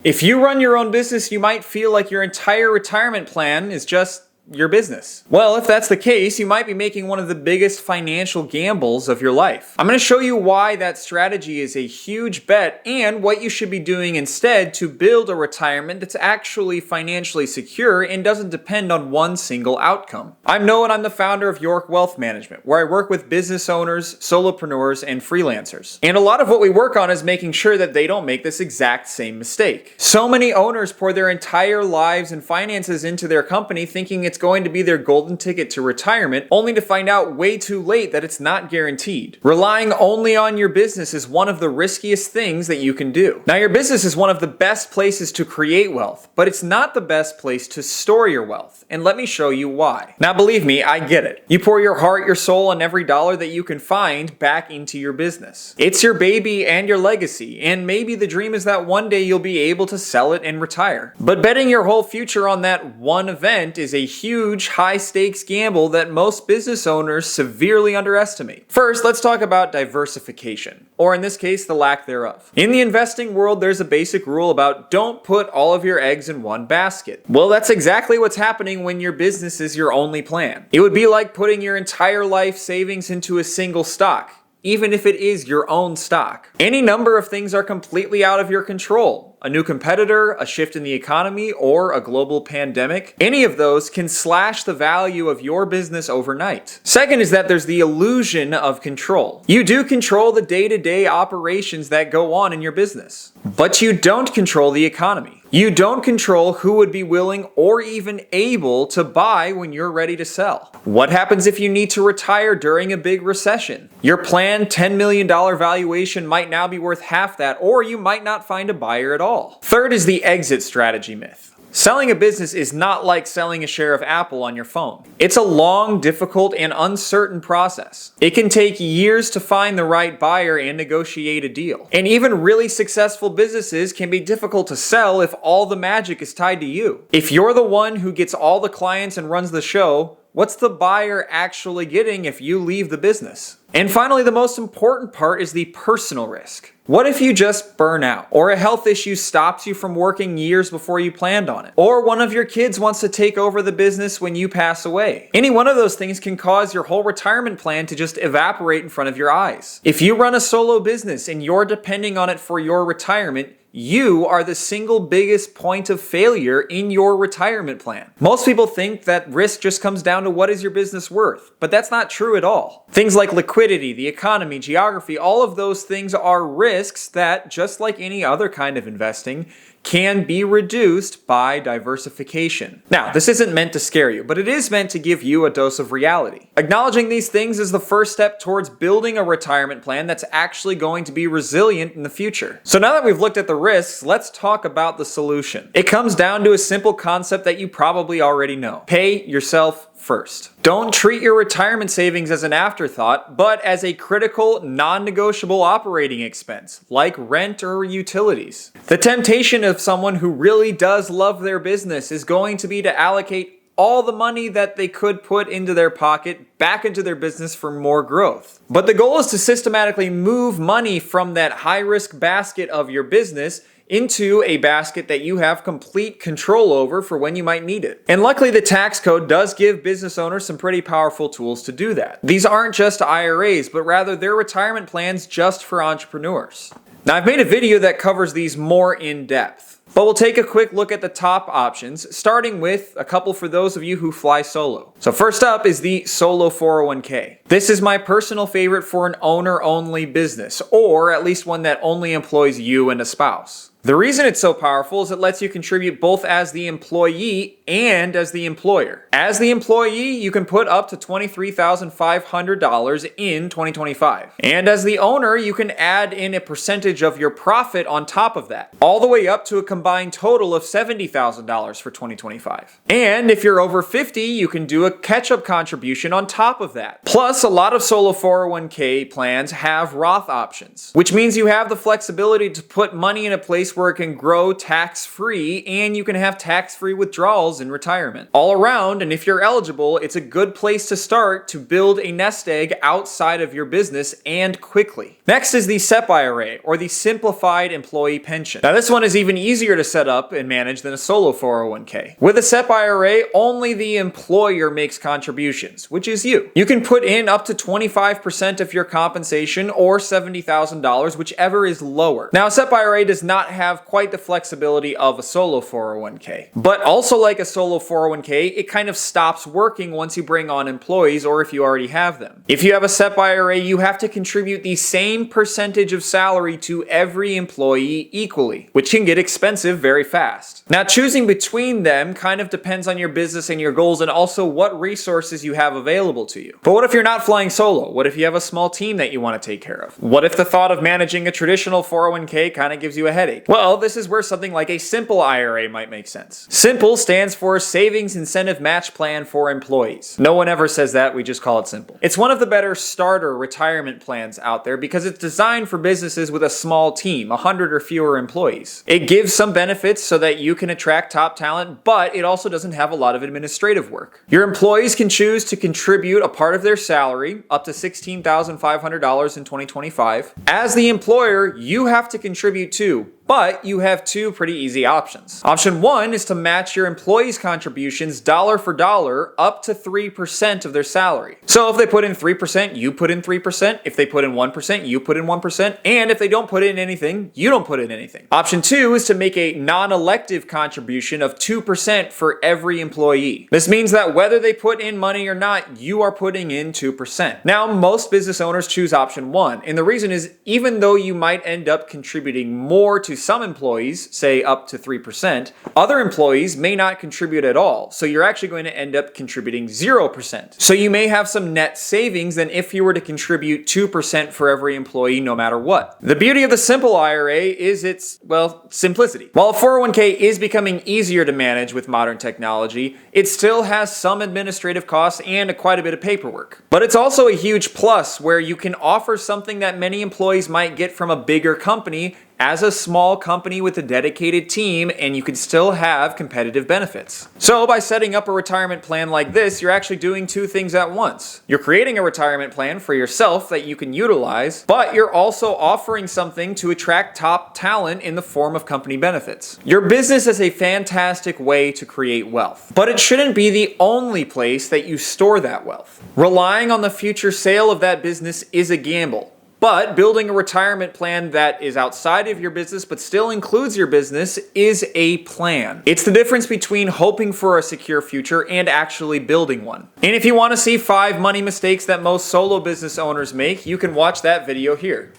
If you run your own business, you might feel like your entire retirement plan is just your business. Well, if that's the case, you might be making one of the biggest financial gambles of your life. I'm going to show you why that strategy is a huge bet and what you should be doing instead to build a retirement that's actually financially secure and doesn't depend on one single outcome. I'm Noah and I'm the founder of York Wealth Management, where I work with business owners, solopreneurs, and freelancers. And a lot of what we work on is making sure that they don't make this exact same mistake. So many owners pour their entire lives and finances into their company thinking it's going to be their golden ticket to retirement, only to find out way too late that it's not guaranteed. Relying only on your business is one of the riskiest things that you can do. Now, your business is one of the best places to create wealth, but it's not the best place to store your wealth. And let me show you why. Now, believe me, I get it. You pour your heart, your soul, and every dollar that you can find back into your business. It's your baby and your legacy, and maybe the dream is that one day you'll be able to sell it and retire. But betting your whole future on that one event is a huge high-stakes gamble that most business owners severely underestimate. First, let's talk about diversification, or in this case, the lack thereof. In the investing world, there's a basic rule about don't put all of your eggs in one basket. Well, that's exactly what's happening when your business is your only plan. It would be like putting your entire life savings into a single stock, even if it is your own stock. Any number of things are completely out of your control. A new competitor, a shift in the economy, or a global pandemic. Any of those can slash the value of your business overnight. Second is that there's the illusion of control. You do control the day-to-day operations that go on in your business, but you don't control the economy. You don't control who would be willing or even able to buy when you're ready to sell. What happens if you need to retire during a big recession? Your planned $10 million valuation might now be worth half that, or you might not find a buyer at all. Third is the exit strategy myth. Selling a business is not like selling a share of Apple on your phone. It's a long, difficult, and uncertain process. It can take years to find the right buyer and negotiate a deal. And even really successful businesses can be difficult to sell if all the magic is tied to you. If you're the one who gets all the clients and runs the show, what's the buyer actually getting if you leave the business? And finally, the most important part is the personal risk. What if you just burn out? Or a health issue stops you from working years before you planned on it? Or one of your kids wants to take over the business when you pass away? Any one of those things can cause your whole retirement plan to just evaporate in front of your eyes. If you run a solo business and you're depending on it for your retirement, you are the single biggest point of failure in your retirement plan. Most people think that risk just comes down to what is your business worth, but that's not true at all. Things like liquidity, the economy, geography, all of those things are risks that, just like any other kind of investing, can be reduced by diversification. Now, this isn't meant to scare you, but it is meant to give you a dose of reality. Acknowledging these things is the first step towards building a retirement plan that's actually going to be resilient in the future. So now that we've looked at the risks, let's talk about the solution. It comes down to a simple concept that you probably already know. Pay yourself first. Don't treat your retirement savings as an afterthought, but as a critical, non-negotiable operating expense, like rent or utilities. The temptation of someone who really does love their business is going to be to allocate all the money that they could put into their pocket back into their business for more growth. But the goal is to systematically move money from that high-risk basket of your business into a basket that you have complete control over for when you might need it. And luckily, the tax code does give business owners some pretty powerful tools to do that. These aren't just IRAs, but rather they're retirement plans just for entrepreneurs. Now, I've made a video that covers these more in depth, but we'll take a quick look at the top options, starting with a couple for those of you who fly solo. So first up is the solo 401k. This is my personal favorite for an owner-only business, or at least one that only employs you and a spouse. The reason it's so powerful is it lets you contribute both as the employee and as the employer. As the employee, you can put up to $23,500 in 2025. And as the owner, you can add in a percentage of your profit on top of that, all the way up to a combined total of $70,000 for 2025. And if you're over 50, you can do a catch-up contribution on top of that. Plus, a lot of solo 401k plans have Roth options, which means you have the flexibility to put money in a place place where it can grow tax-free and you can have tax-free withdrawals in retirement. All around, and if you're eligible, it's a good place to start to build a nest egg outside of your business and quickly. Next is the SEP IRA, or the Simplified Employee Pension. Now this one is even easier to set up and manage than a solo 401k. With a SEP IRA, only the employer makes contributions, which is you. You can put in up to 25% of your compensation or $70,000, whichever is lower. Now a SEP IRA does not have quite the flexibility of a solo 401k, but also like a solo 401k, it kind of stops working once you bring on employees or if you already have them. If you have a SEP IRA, you have to contribute the same percentage of salary to every employee equally, which can get expensive very fast. Now choosing between them kind of depends on your business and your goals and also what resources you have available to you. But what if you're not flying solo? What if you have a small team that you want to take care of? What if the thought of managing a traditional 401k kind of gives you a headache? Well, this is where something like a simple IRA might make sense. Simple stands for Savings Incentive Match Plan for Employees. No one ever says that, we just call it simple. It's one of the better starter retirement plans out there because it's designed for businesses with a small team, 100 or fewer employees. It gives some benefits so that you can attract top talent, but it also doesn't have a lot of administrative work. Your employees can choose to contribute a part of their salary, up to $16,500 in 2025. As the employer, you have to contribute too, but you have two pretty easy options. Option one is to match your employees' contributions dollar for dollar up to 3% of their salary. So if they put in 3%, you put in 3%. If they put in 1%, you put in 1%. And if they don't put in anything, you don't put in anything. Option two is to make a non-elective contribution of 2% for every employee. This means that whether they put in money or not, you are putting in 2%. Now, most business owners choose option one. And the reason is, even though you might end up contributing more to some employees, say up to 3%, other employees may not contribute at all. So you're actually going to end up contributing 0%. So you may have some net savings than if you were to contribute 2% for every employee no matter what. The beauty of the simple IRA is its, well, simplicity. While a 401k is becoming easier to manage with modern technology, it still has some administrative costs and quite a bit of paperwork. But it's also a huge plus where you can offer something that many employees might get from a bigger company as a small company with a dedicated team, and you can still have competitive benefits. So by setting up a retirement plan like this, you're actually doing two things at once. You're creating a retirement plan for yourself that you can utilize, but you're also offering something to attract top talent in the form of company benefits. Your business is a fantastic way to create wealth, but it shouldn't be the only place that you store that wealth. Relying on the future sale of that business is a gamble. But building a retirement plan that is outside of your business but still includes your business is a plan. It's the difference between hoping for a secure future and actually building one. And if you want to see 5 money mistakes that most solo business owners make, you can watch that video here.